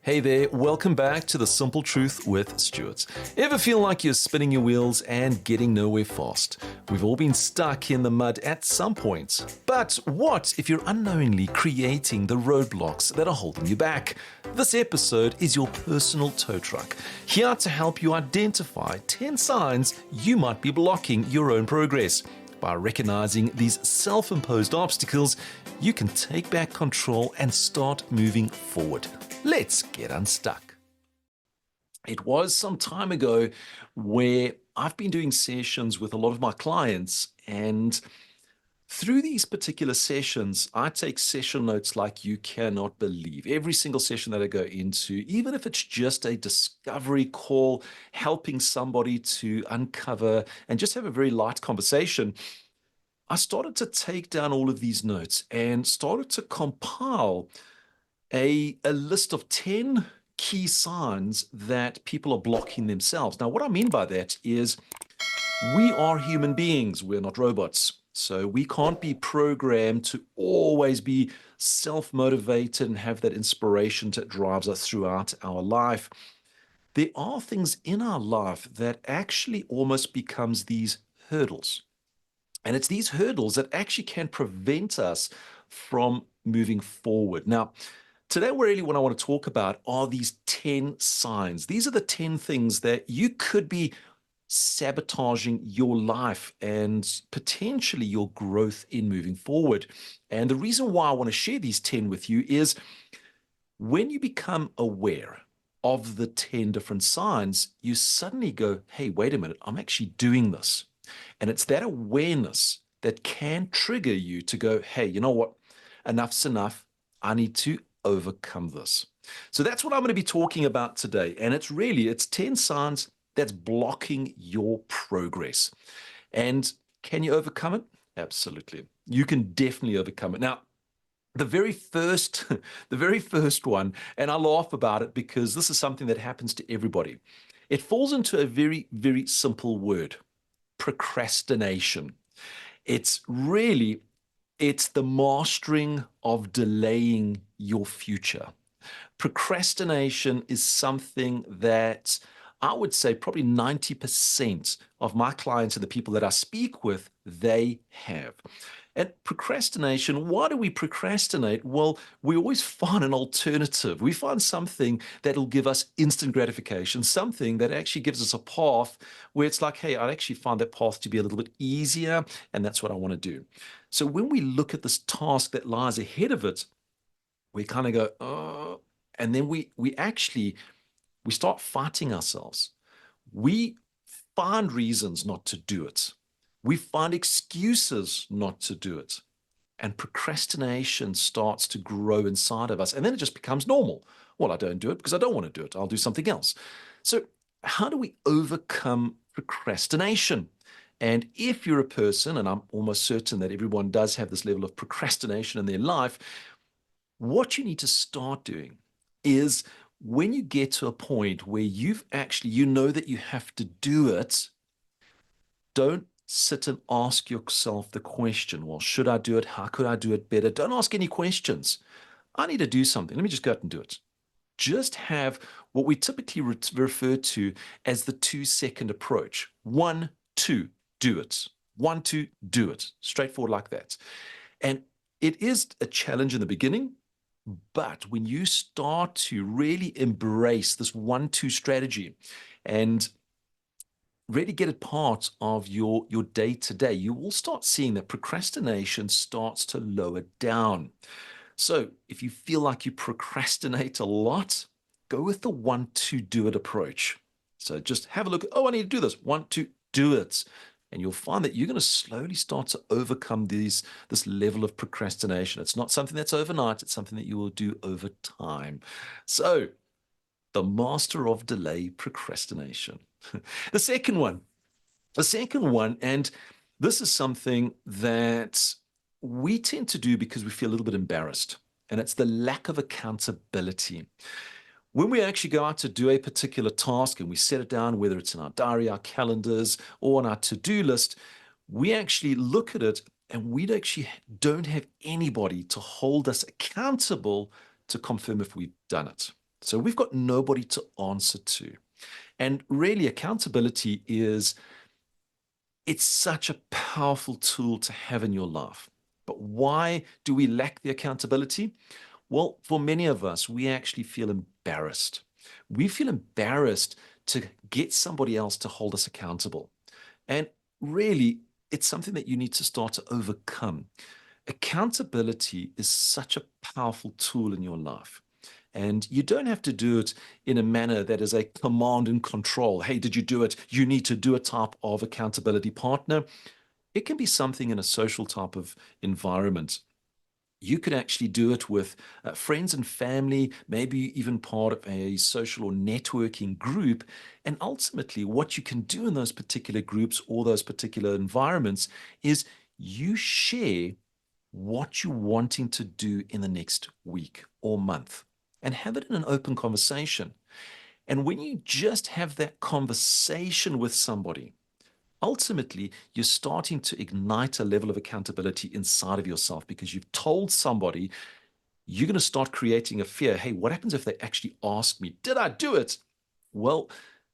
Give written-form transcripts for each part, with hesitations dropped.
Hey there, welcome back to The Simple Truth with Stuart. Ever feel like you're spinning your wheels and getting nowhere fast? We've all been stuck in the mud at some point. But what if you're unknowingly creating the roadblocks that are holding you back? This episode is your personal tow truck, here to help you identify 10 signs you might be blocking your own progress. By recognizing these self-imposed obstacles, you can take back control and start moving forward. Let's get unstuck. It was some time ago where I've been doing sessions with a lot of my clients, and through these particular sessions, I take session notes like you cannot believe. Every single session that I go into, even if it's just a discovery call, helping somebody to uncover and just have a very light conversation, I started to take down all of these notes and started to compile a list of 10 key signs that people are blocking themselves. Now, what I mean by that is we are human beings. We're not robots. So we can't be programmed to always be self-motivated and have that inspiration that drives us throughout our life. There are things in our life that actually almost becomes these hurdles. And it's these hurdles that actually can prevent us from moving forward. Now, today, really what I want to talk about are these 10 signs. These are the 10 things that you could be sabotaging your life and potentially your growth in moving forward. And the reason why I want to share these 10 with you is when you become aware of the 10 different signs, you suddenly go, hey, wait a minute, I'm actually doing this. And it's that awareness that can trigger you to go, hey, you know what? Enough's enough. I need to overcome this. So that's what I'm going to be talking about today. And it's 10 signs that's blocking your progress. And can you overcome it? Absolutely. You can definitely overcome it. Now, the very first one, and I laugh about it because this is something that happens to everybody. It falls into a very, very simple word: procrastination. It's the mastering of delaying your future. Procrastination is something that I would say probably 90% of my clients and the people that I speak with, they have. And procrastination, why do we procrastinate? Well, we always find an alternative. We find something that'll give us instant gratification, something that actually gives us a path where it's like, hey, I actually find that path to be a little bit easier, and that's what I want to do. So when we look at this task that lies ahead of it, we kind of go, oh, and then we start fighting ourselves. We find reasons not to do it. We find excuses not to do it. And procrastination starts to grow inside of us. And then it just becomes normal. Well, I don't do it because I don't want to do it. I'll do something else. So how do we overcome procrastination? And if you're a person, and I'm almost certain that everyone does have this level of procrastination in their life, what you need to start doing is when you get to a point where you know that you have to do it, don't sit and ask yourself the question, well, should I do it? How could I do it better? Don't ask any questions. I need to do something. Let me just go out and do it. Just have what we typically refer to as the 2-second approach. 1, 2, do it. 1, 2, do it. Straightforward like that. And it is a challenge in the beginning, but when you start to really embrace this 1, 2 strategy and really get it part of your day-to-day, you will start seeing that procrastination starts to lower down. So if you feel like you procrastinate a lot, go with the 1, 2, do it approach. So just have a look. Oh, I need to do this. 1, 2, do it. And you'll find that you're going to slowly start to overcome this level of procrastination. It's not something that's overnight. It's something that you will do over time. So the master of delay, procrastination. The second one, and this is something that we tend to do because we feel a little bit embarrassed, and it's the lack of accountability. When we actually go out to do a particular task and we set it down, whether it's in our diary, our calendars, or on our to-do list, we actually look at it and we actually don't have anybody to hold us accountable to confirm if we've done it. So we've got nobody to answer to. And really, accountability it's such a powerful tool to have in your life. But why do we lack the accountability? Well, for many of us, we actually feel embarrassed. We feel embarrassed to get somebody else to hold us accountable. And really, it's something that you need to start to overcome. Accountability is such a powerful tool in your life. And you don't have to do it in a manner that is a command and control. Hey, did you do it? You need to do a type of accountability partner. It can be something in a social type of environment. You could actually do it with friends and family, maybe even part of a social or networking group. And ultimately, what you can do in those particular groups or those particular environments is you share what you're wanting to do in the next week or month and have it in an open conversation. And when you just have that conversation with somebody, ultimately, you're starting to ignite a level of accountability inside of yourself because you've told somebody you're going to start creating a fear. Hey, what happens if they actually ask me, did I do it? Well,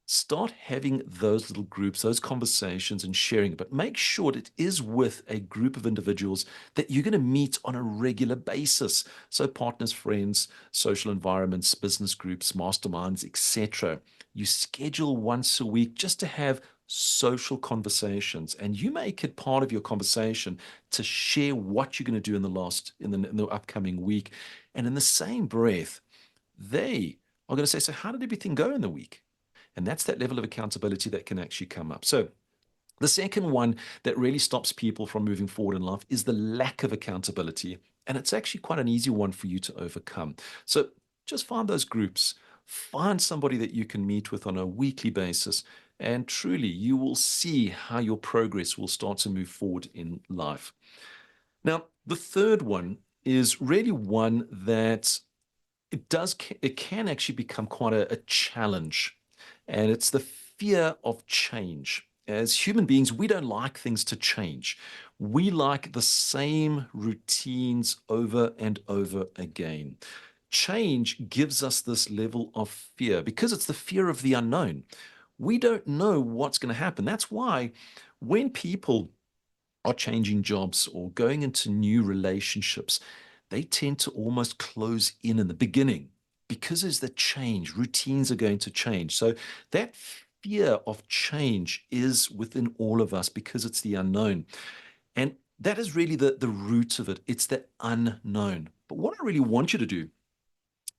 start having those little groups, those conversations and sharing it. But make sure it is with a group of individuals that you're going to meet on a regular basis. So partners, friends, social environments, business groups, masterminds, etc. You schedule once a week just to have social conversations, and you make it part of your conversation to share what you're going to do in the upcoming week. And in the same breath, they are going to say, so how did everything go in the week? And that's that level of accountability that can actually come up. So the second one that really stops people from moving forward in life is the lack of accountability. And it's actually quite an easy one for you to overcome. So just find those groups, find somebody that you can meet with on a weekly basis, and truly you will see how your progress will start to move forward in life. Now, the third one is really one that it can actually become quite a challenge, and it's the fear of change. As human beings, we don't like things to change. We like the same routines over and over again. Change gives us this level of fear because it's the fear of the unknown. We don't know what's going to happen. That's why when people are changing jobs or going into new relationships, they tend to almost close in the beginning because as the change, routines are going to change. So that fear of change is within all of us because it's the unknown. And that is really the root of it. It's the unknown. But what I really want you to do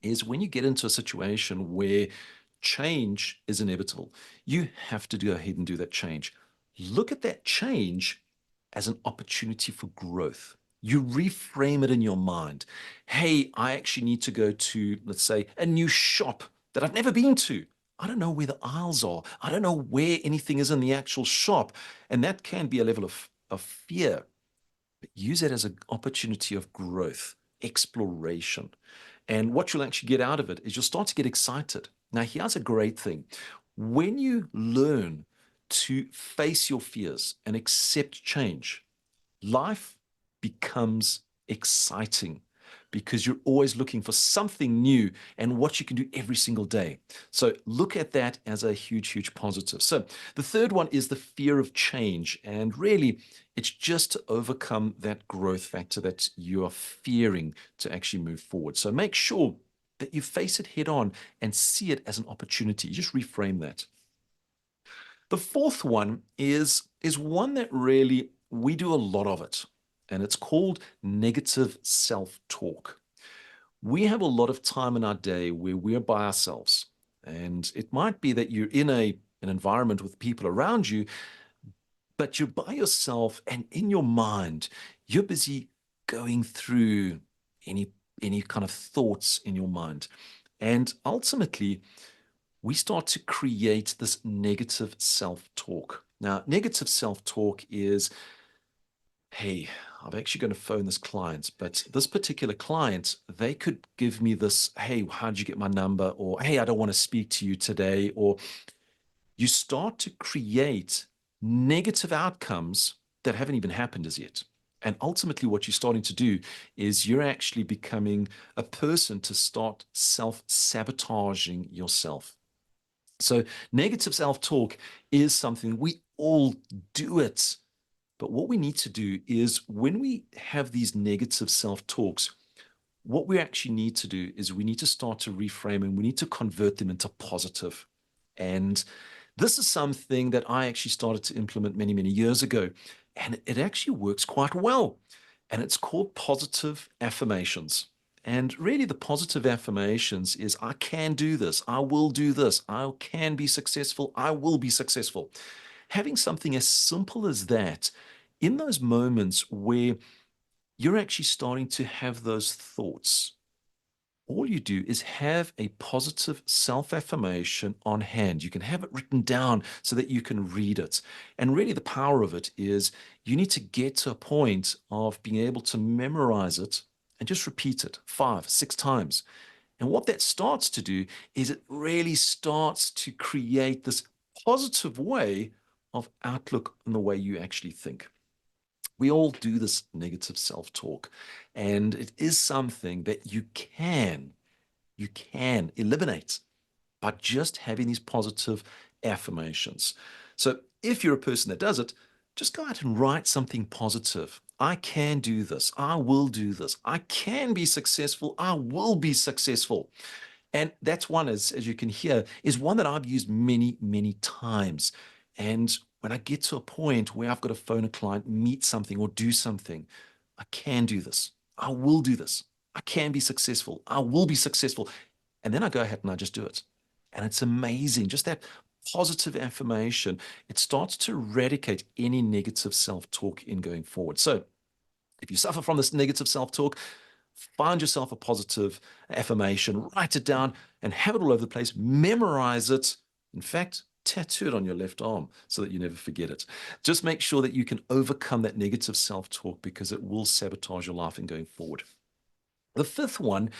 is when you get into a situation where change is inevitable, you have to go ahead and do that change. Look at that change as an opportunity for growth. You reframe it in your mind. Hey, I actually need to go to, let's say, a new shop that I've never been to. I don't know where the aisles are. I don't know where anything is in the actual shop. And that can be a level of fear. But use it as an opportunity of growth, exploration. And what you'll actually get out of it is you'll start to get excited. Now, here's a great thing. When you learn to face your fears and accept change, life becomes exciting because you're always looking for something new and what you can do every single day. So look at that as a huge, huge positive. So the third one is the fear of change. And really, it's just to overcome that growth factor that you are fearing to actually move forward. So make sure that you face it head on and see it as an opportunity. You just reframe that. The fourth one is one that really we do a lot of it, and it's called negative self-talk. We have a lot of time in our day where we're by ourselves, and it might be that you're in an environment with people around you, but you're by yourself, and in your mind, you're busy going through any any kind of thoughts in your mind. And ultimately, we start to create this negative self talk. Now, negative self talk is, hey, I'm actually going to phone this client, but this particular client, they could give me this, hey, how did you get my number? Or, hey, I don't want to speak to you today. Or you start to create negative outcomes that haven't even happened as yet. And ultimately, what you're starting to do is you're actually becoming a person to start self-sabotaging yourself. So negative self-talk is something we all do it. But what we need to do is when we have these negative self-talks, what we actually need to do is we need to start to reframe and we need to convert them into positive. And this is something that I actually started to implement many, many years ago. And it actually works quite well. And it's called positive affirmations. And really, the positive affirmations is I can do this, I will do this, I can be successful, I will be successful. Having something as simple as that in those moments where you're actually starting to have those thoughts, all you do is have a positive self affirmation on hand. You can have it written down so that you can read it. And really, the power of it is you need to get to a point of being able to memorize it and just repeat it 5, 6 times. And what that starts to do is it really starts to create this positive way of outlook on the way you actually think. We all do this negative self-talk, and it is something that you can eliminate by just having these positive affirmations. So if you're a person that does it, just go out and write something positive. I can do this. I will do this. I can be successful. I will be successful. And that's one, as you can hear, is one that I've used many, many times. And when I get to a point where I've got to phone a client, meet something, or do something, I can do this. I will do this. I can be successful. I will be successful. And then I go ahead and I just do it. And it's amazing. Just that positive affirmation, it starts to eradicate any negative self talk in going forward. So if you suffer from this negative self talk, find yourself a positive affirmation, write it down, and have it all over the place. Memorize it. In fact, tattoo it on your left arm so that you never forget it. Just make sure that you can overcome that negative self talk because it will sabotage your life in going forward. The fifth one,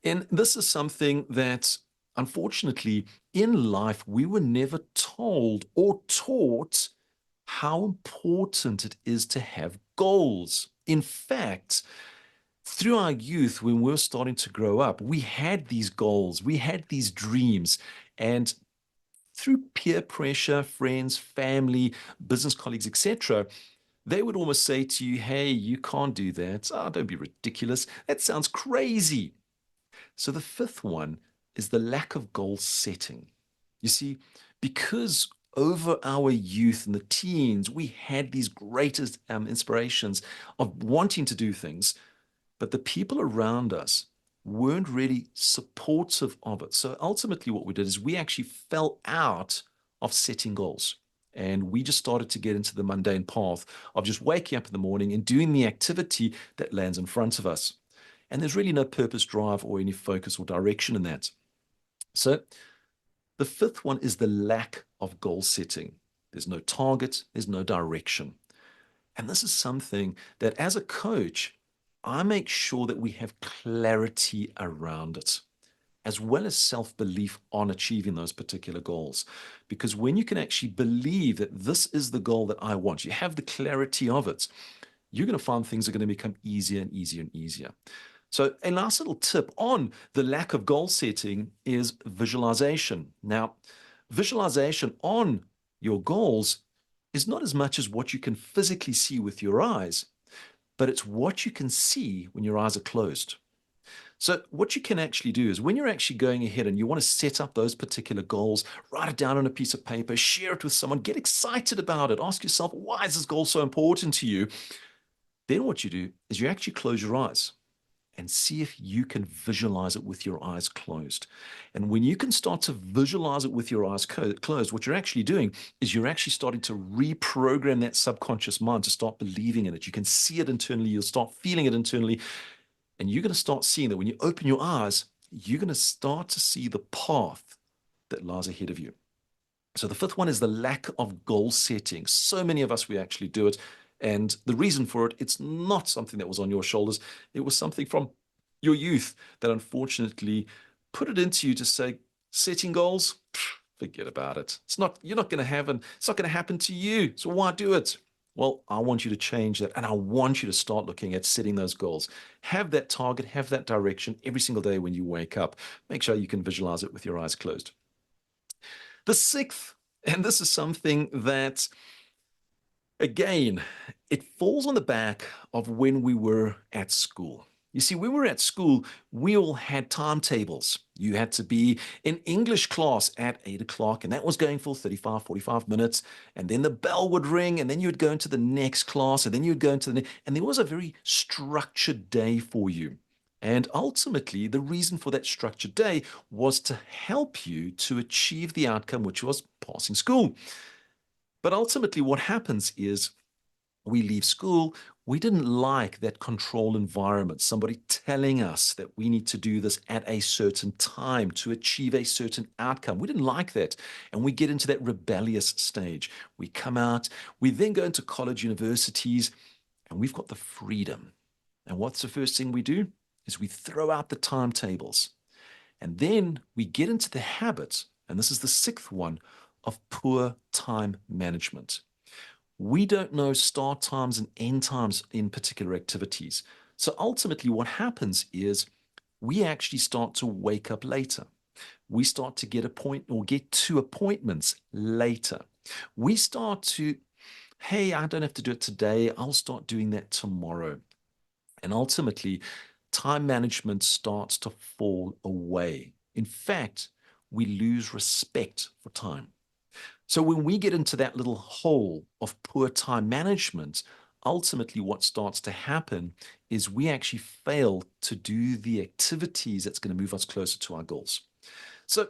and this is something that unfortunately in life we were never told or taught how important it is to have goals. In fact, through our youth, when we were starting to grow up, we had these goals, we had these dreams, and through peer pressure, friends, family, business colleagues, etc., they would almost say to you, hey, you can't do that. Oh, don't be ridiculous. That sounds crazy. So the fifth one is the lack of goal setting. You see, because over our youth and the teens, we had these greatest inspirations of wanting to do things, but the people around us weren't really supportive of it. So ultimately, what we did is we actually fell out of setting goals. And we just started to get into the mundane path of just waking up in the morning and doing the activity that lands in front of us. And there's really no purpose, drive, or any focus or direction in that. So the fifth one is the lack of goal setting. There's no target, there's no direction. And this is something that as a coach, I make sure that we have clarity around it, as well as self-belief on achieving those particular goals. Because when you can actually believe that this is the goal that I want, you have the clarity of it, you're going to find things are going to become easier and easier and easier. So a last little tip on the lack of goal setting is visualization. Now, visualization on your goals is not as much as what you can physically see with your eyes, but it's what you can see when your eyes are closed. So what you can actually do is when you're actually going ahead and you want to set up those particular goals, write it down on a piece of paper, share it with someone, get excited about it, ask yourself, why is this goal so important to you? Then what you do is you actually close your eyes and see if you can visualize it with your eyes closed. And when you can start to visualize it with your eyes closed, what you're actually doing is you're actually starting to reprogram that subconscious mind to start believing in it. You can see it internally, you'll start feeling it internally, and you're going to start seeing that when you open your eyes, you're going to start to see the path that lies ahead of you. So the fifth one is the lack of goal setting. So many of us, we actually do it. And the reason for it, it's not something that was on your shoulders. It was something from your youth that unfortunately put it into you to say, setting goals, forget about it. You're not going to have, and it's not going to happen to you. So why do it? Well, I want you to change that. And I want you to start looking at setting those goals. Have that target, have that direction every single day when you wake up. Make sure you can visualize it with your eyes closed. The sixth, and this is something that, again, it falls on the back of when we were at school. You see, when we were at school, we all had timetables. You had to be in English class at 8 o'clock, and that was going for 35, 45 minutes. And then the bell would ring, and then you would go into the next class, and then you would go into the next. And there was a very structured day for you. And ultimately, the reason for that structured day was to help you to achieve the outcome, which was passing school. But ultimately, what happens is we leave school, we didn't like that control environment, somebody telling us that we need to do this at a certain time to achieve a certain outcome. We didn't like that. And we get into that rebellious stage. We come out, we then go into college, universities, and we've got the freedom. And what's the first thing we do? Is we throw out the timetables. And then we get into the habit, and this is the sixth one, of poor time management. We don't know start times and end times in particular activities. So ultimately, what happens is we actually start to wake up later. We start to get to appointments later. We start to, hey, I don't have to do it today. I'll start doing that tomorrow. And ultimately, time management starts to fall away. In fact, we lose respect for time. So when we get into that little hole of poor time management, ultimately what starts to happen is we actually fail to do the activities that's going to move us closer to our goals. So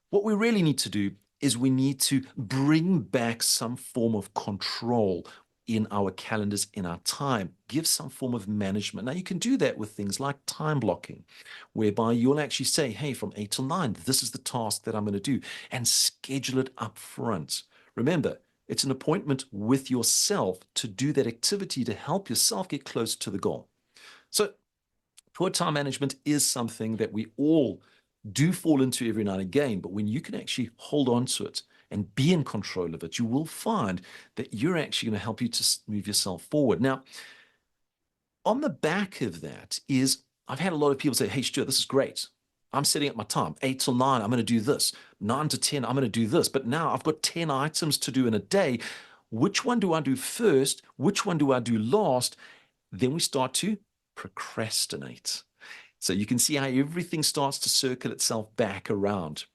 what we really need to do is we need to bring back some form of control in our calendars, in our time, give some form of management. Now, you can do that with things like time blocking, whereby you'll actually say, hey, from 8 till 9, this is the task that I'm going to do, and schedule it up front. Remember, it's an appointment with yourself to do that activity to help yourself get closer to the goal. So, poor time management is something that we all do fall into every now and again, but when you can actually hold on to it and be in control of it, you will find that you're actually going to help you to move yourself forward. Now, on the back of that is I've had a lot of people say, hey, Stuart, this is great. I'm setting up my time, 8 till 9, I'm going to do this. 9 to 10, I'm going to do this. But now I've got 10 items to do in a day. Which one do I do first? Which one do I do last? Then we start to procrastinate. So you can see how everything starts to circle itself back around.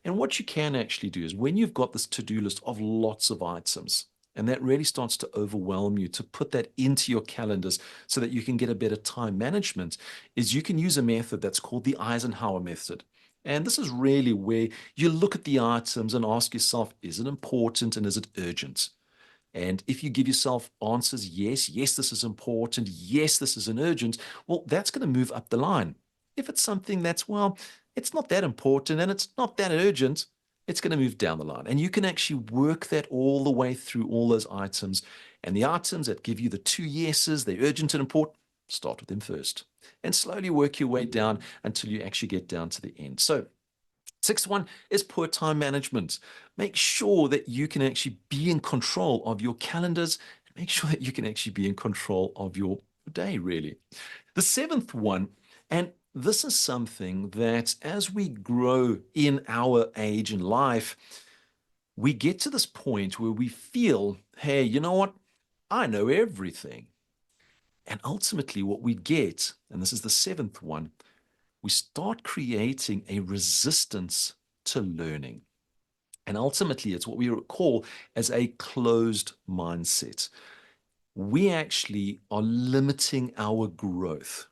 And what you can actually do is when you've got this to-do list of lots of items, and that really starts to overwhelm you, to put that into your calendars so that you can get a better time management, is you can use a method that's called the Eisenhower method. And this is really where you look at the items and ask yourself, is it important and is it urgent? And if you give yourself answers, yes, yes, this is important, yes, this is an urgent, well, that's going to move up the line. If it's something that's, well, it's not that important and it's not that urgent, it's going to move down the line. And you can actually work that all the way through all those items. And the items that give you the two yeses, they're urgent and important, start with them first. And slowly work your way down until you actually get down to the end. So sixth one is poor time management. Make sure that you can actually be in control of your calendars. Make sure that you can actually be in control of your day, really. The seventh one, and this is something that as we grow in our age in life, we get to this point where we feel, hey, you know what? I know everything. And ultimately, what we get, and this is the seventh one, we start creating a resistance to learning. And ultimately, it's what we call as a closed mindset. We actually are limiting our growth.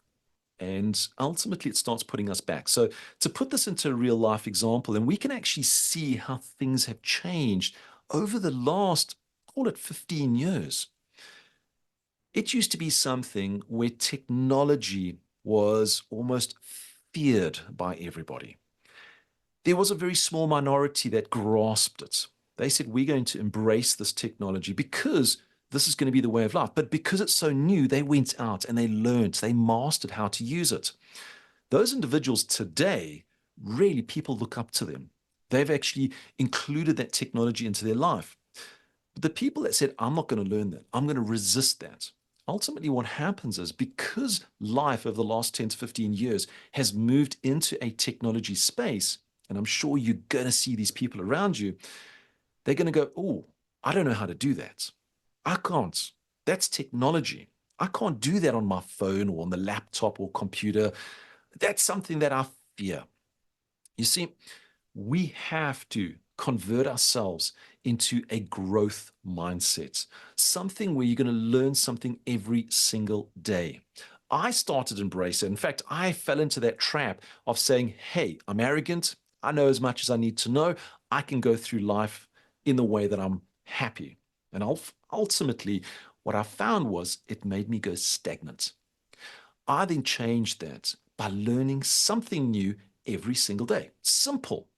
And ultimately, it starts putting us back. So, to put this into a real life example, and we can actually see how things have changed over the last, call it 15 years. It used to be something where technology was almost feared by everybody. There was a very small minority that grasped it. They said, we're going to embrace this technology because this is going to be the way of life. But because it's so new, they went out and they learned, they mastered how to use it. Those individuals today, really, people look up to them. They've actually included that technology into their life. The people that said, I'm not going to learn that, I'm going to resist that. Ultimately, what happens is because life over the last 10 to 15 years has moved into a technology space, and I'm sure you're going to see these people around you, they're going to go, oh, I don't know how to do that. I can't. That's technology. I can't do that on my phone or on the laptop or computer. That's something that I fear. You see, we have to convert ourselves into a growth mindset, something where you're going to learn something every single day. I started to embrace it. In fact, I fell into that trap of saying, hey, I'm arrogant. I know as much as I need to know. I can go through life in the way that I'm happy. And ultimately, what I found was it made me go stagnant. I then changed that by learning something new every single day. Simple.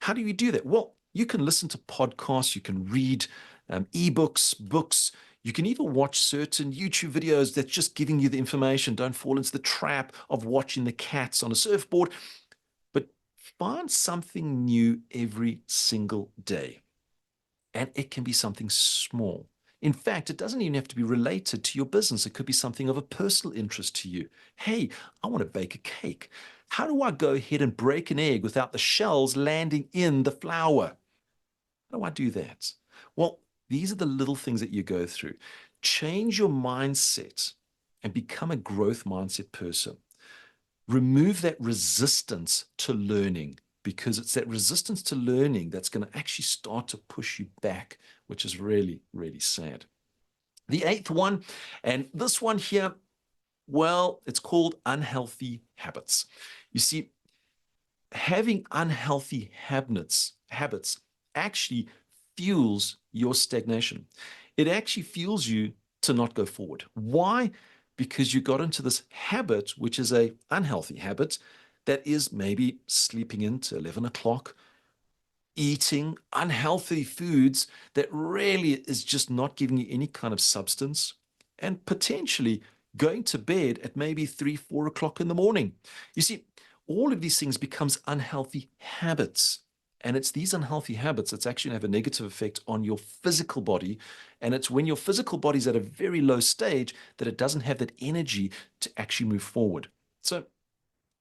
How do you do that? Well, you can listen to podcasts, you can read ebooks, books, you can even watch certain YouTube videos that's just giving you the information. Don't fall into the trap of watching the cats on a surfboard, but find something new every single day. And it can be something small. In fact, it doesn't even have to be related to your business. It could be something of a personal interest to you. Hey, I want to bake a cake. How do I go ahead and break an egg without the shells landing in the flour? How do I do that? Well, these are the little things that you go through. Change your mindset and become a growth mindset person. Remove that resistance to learning, because it's that resistance to learning that's going to actually start to push you back, which is really, really sad. The eighth one, and this one here, well, it's called unhealthy habits. You see, having unhealthy habits actually fuels your stagnation. It actually fuels you to not go forward. Why? Because you got into this habit, which is a unhealthy habit, that is maybe sleeping into 11 o'clock, eating unhealthy foods that really is just not giving you any kind of substance, and potentially going to bed at maybe 3, 4 o'clock in the morning. You see, all of these things becomes unhealthy habits. And it's these unhealthy habits that's actually have a negative effect on your physical body. And it's when your physical body is at a very low stage that it doesn't have that energy to actually move forward. So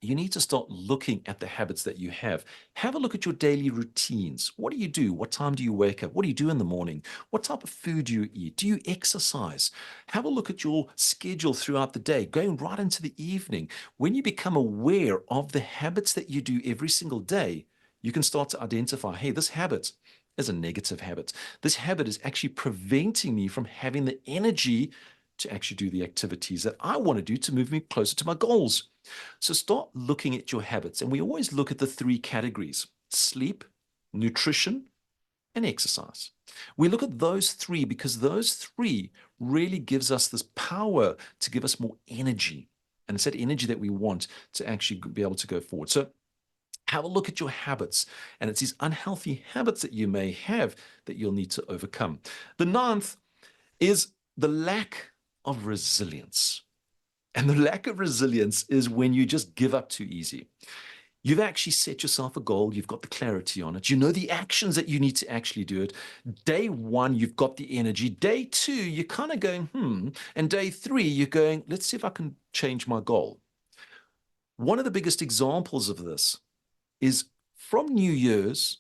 you need to start looking at the habits that you have. Have a look at your daily routines. What do you do? What time do you wake up? What do you do in the morning? What type of food do you eat? Do you exercise? Have a look at your schedule throughout the day, going right into the evening. When you become aware of the habits that you do every single day, you can start to identify, hey, this habit is a negative habit. This habit is actually preventing me from having the energy to actually do the activities that I want to do to move me closer to my goals. So start looking at your habits. And we always look at the three categories: sleep, nutrition, and exercise. We look at those three because those three really gives us this power to give us more energy. And it's that energy that we want to actually be able to go forward. So have a look at your habits. And it's these unhealthy habits that you may have that you'll need to overcome. The ninth is the lack of resilience. And the lack of resilience is when you just give up too easy. You've actually set yourself a goal. You've got the clarity on it. You know the actions that you need to actually do it. Day one, you've got the energy. Day two, you're kind of going. And day three, you're going, let's see if I can change my goal. One of the biggest examples of this is from New Year's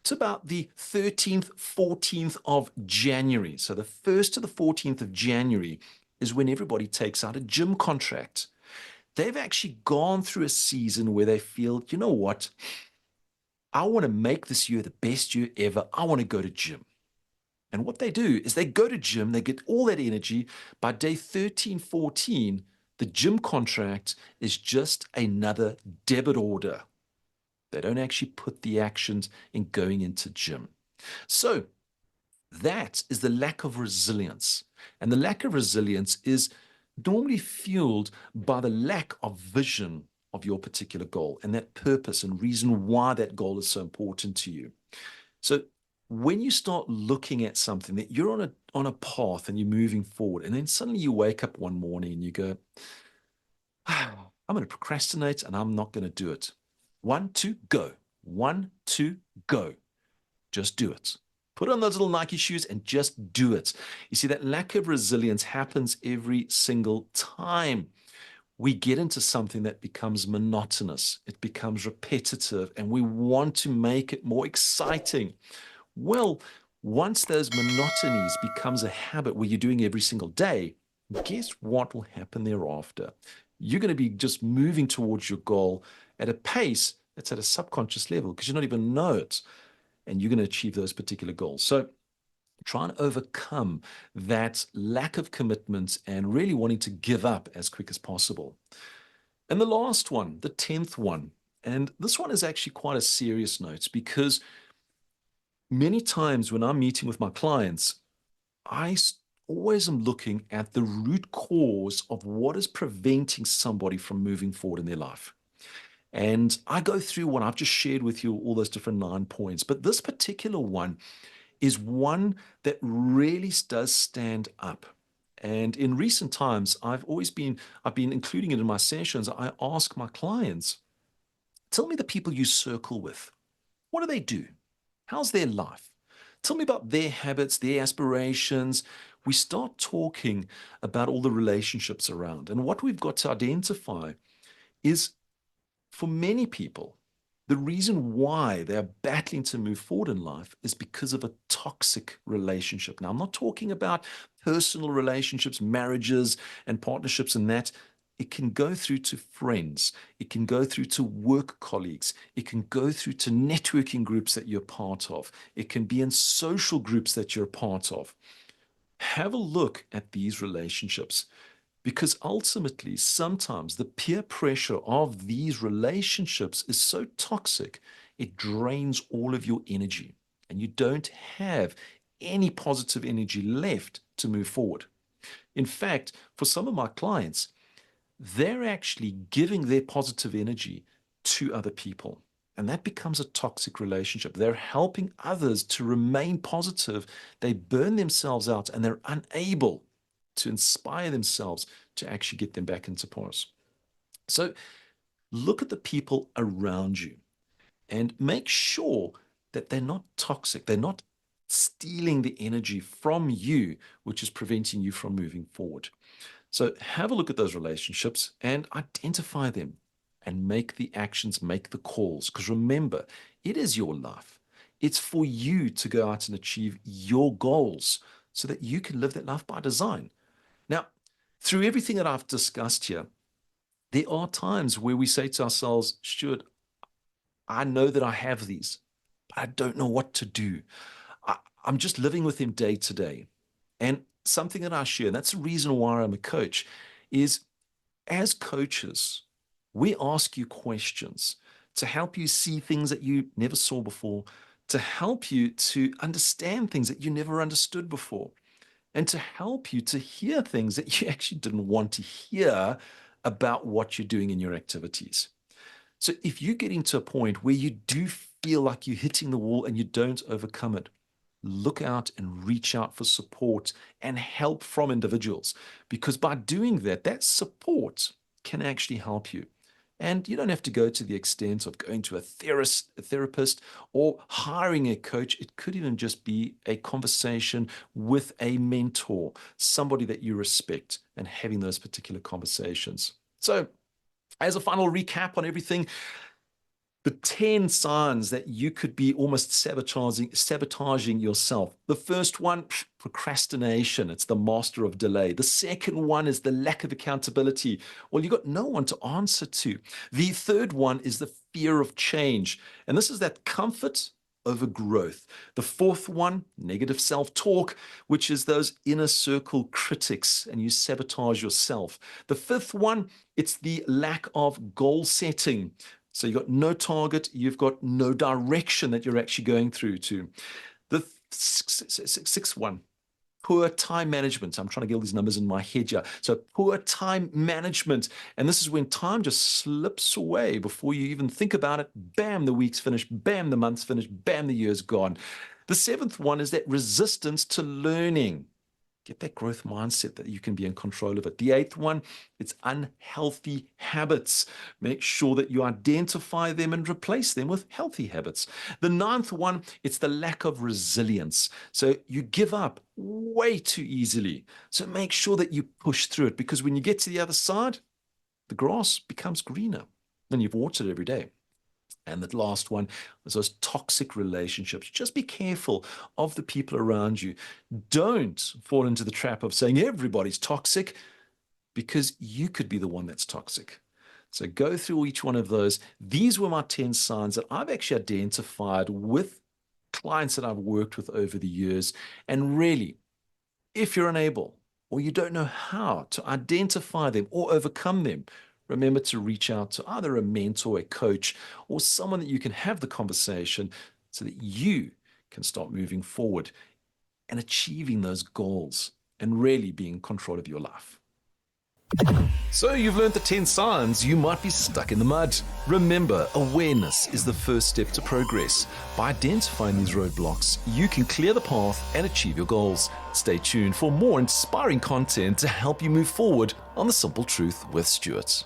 to about the 13th, 14th of January. So the 1st to the 14th of January is when everybody takes out a gym contract. They've actually gone through a season where they feel, you know what? I want to make this year the best year ever. I want to go to gym. And what they do is they go to gym, they get all that energy. By day 13, 14, the gym contract is just another debit order. They don't actually put the actions in going into gym. So that is the lack of resilience. And the lack of resilience is normally fueled by the lack of vision of your particular goal and that purpose and reason why that goal is so important to you. So when you start looking at something that you're on a path and you're moving forward, and then suddenly you wake up one morning and you go, I'm going to procrastinate and I'm not going to do it. 1, 2, go. 1, 2, go. Just do it. Put on those little Nike shoes and just do it. You see, that lack of resilience happens every single time we get into something that becomes monotonous, it becomes repetitive, and we want to make it more exciting. Well, once those monotonies becomes a habit where you're doing every single day, guess what will happen thereafter? You're going to be just moving towards your goal at a pace that's at a subconscious level because you don't even know it, and you're going to achieve those particular goals. So try and overcome that lack of commitment and really wanting to give up as quick as possible. And the last one, the 10th one, and this one is actually quite a serious note because many times when I'm meeting with my clients, I always am looking at the root cause of what is preventing somebody from moving forward in their life. And I go through what I've just shared with you, all those different 9 points. But this particular one is one that really does stand up. And in recent times, I've been including it in my sessions. I ask my clients, tell me the people you circle with. What do they do? How's their life? Tell me about their habits, their aspirations. We start talking about all the relationships around. And what we've got to identify is, for many people, the reason why they're battling to move forward in life is because of a toxic relationship. Now, I'm not talking about personal relationships, marriages, and partnerships and that. It can go through to friends. It can go through to work colleagues. It can go through to networking groups that you're part of. It can be in social groups that you're part of. Have a look at these relationships because ultimately, sometimes the peer pressure of these relationships is so toxic, it drains all of your energy and you don't have any positive energy left to move forward. In fact, for some of my clients, they're actually giving their positive energy to other people. And that becomes a toxic relationship. They're helping others to remain positive. They burn themselves out and they're unable to inspire themselves to actually get them back into pause. So look at the people around you and make sure that they're not toxic. They're not stealing the energy from you, which is preventing you from moving forward. So have a look at those relationships and identify them and make the actions, make the calls. Because remember, it is your life. It's for you to go out and achieve your goals so that you can live that life by design. Now, through everything that I've discussed here, there are times where we say to ourselves, Stuart, I know that I have these, but I don't know what to do. I'm just living with them day to day. And something that I share, and that's the reason why I'm a coach, is as coaches, we ask you questions to help you see things that you never saw before, to help you to understand things that you never understood before, and to help you to hear things that you actually didn't want to hear about what you're doing in your activities. So if you're getting to a point where you do feel like you're hitting the wall and you don't overcome it, look out and reach out for support and help from individuals. Because by doing that, that support can actually help you. And you don't have to go to the extent of going to a therapist or hiring a coach. It could even just be a conversation with a mentor, somebody that you respect, and having those particular conversations. So, as a final recap on everything, the 10 signs that you could be almost sabotaging yourself. The first one, procrastination. It's the master of delay. The second one is the lack of accountability. Well, you've got no one to answer to. The third one is the fear of change. And this is that comfort over growth. The fourth one, negative self-talk, which is those inner circle critics, and you sabotage yourself. The fifth one, it's the lack of goal setting. So you've got no target, you've got no direction that you're actually going through to. The sixth one, poor time management. I'm trying to get all these numbers in my head here. So poor time management. And this is when time just slips away before you even think about it. Bam, the week's finished. Bam, the month's finished. Bam, the year's gone. The seventh one is that resistance to learning. Get that growth mindset that you can be in control of it. The eighth one, it's unhealthy habits. Make sure that you identify them and replace them with healthy habits. The ninth one, it's the lack of resilience. So you give up way too easily. So make sure that you push through it, because when you get to the other side, the grass becomes greener and you've watered it every day. And the last one is those toxic relationships. Just be careful of the people around you. Don't fall into the trap of saying everybody's toxic, because you could be the one that's toxic. So go through each one of those. These were my 10 signs that I've actually identified with clients that I've worked with over the years. And really, if you're unable or you don't know how to identify them or overcome them, remember to reach out to either a mentor, a coach, or someone that you can have the conversation so that you can start moving forward and achieving those goals and really be in control of your life. So you've learned the 10 signs you might be stuck in the mud. Remember, awareness is the first step to progress. By identifying these roadblocks, you can clear the path and achieve your goals. Stay tuned for more inspiring content to help you move forward on The Simple Truth with Stuart.